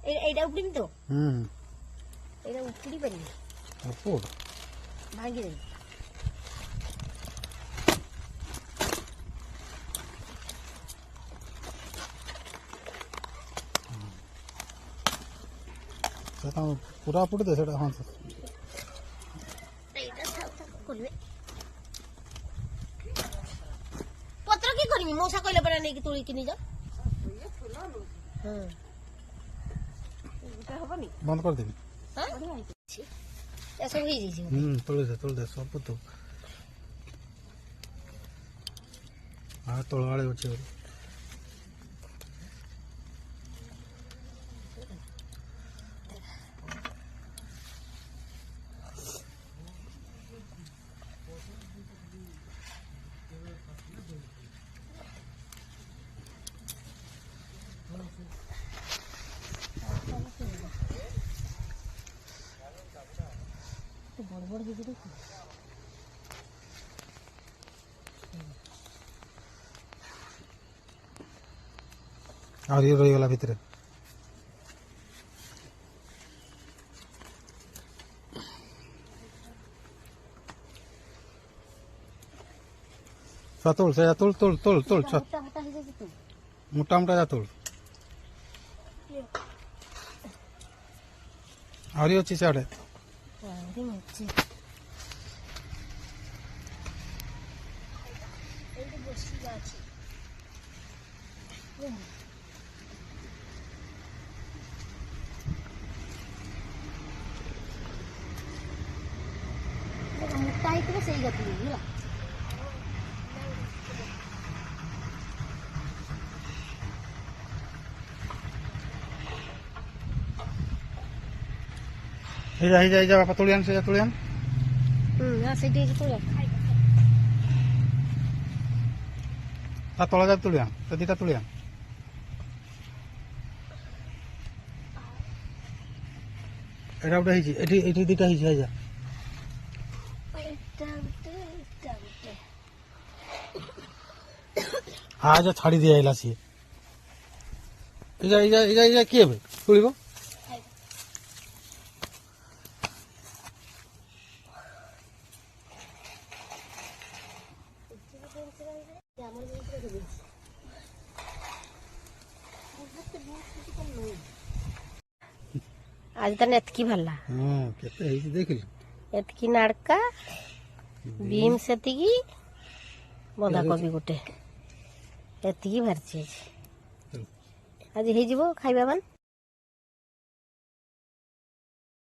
এইটা উপড়িবি তো? এটা উপড়ি পারিবি? ভাঙি দেবি। पूरा पुट दे सेटा। हाँ पत्र की करमी मौसा कहले पड़ा नहीं कि तोड़ी किनी जा। बंद कर देबी। हां ऐसा हो ही जी। तोड़ दे सब तो आ तोड़ वाले अच्छे बड़ बड़ दीदी देखो और ये रही गला भीतर तोड़ से तोड़ तोड़ तोड़ तोड़ मोटा मोटा जा तोड़ और ये अच्छी साड़े मुट्टा इतने सही गति है जा बापा तुलियान से तुलियान हां से दे तो ता तोला जा तुलियान तो दीटा तुलियान एटा उठा हिची एठी एठी दीटा हिची जा हाँ जा छाड़ी दिया इला सी इजा की है तुलिबो आज तने एतकी भल्ला केते हेई देखिल एतकी नाड़का बीम सेतिकी बंधा कोबी गोटे एतकी भरची आज हेई जीवो खाइबा मन।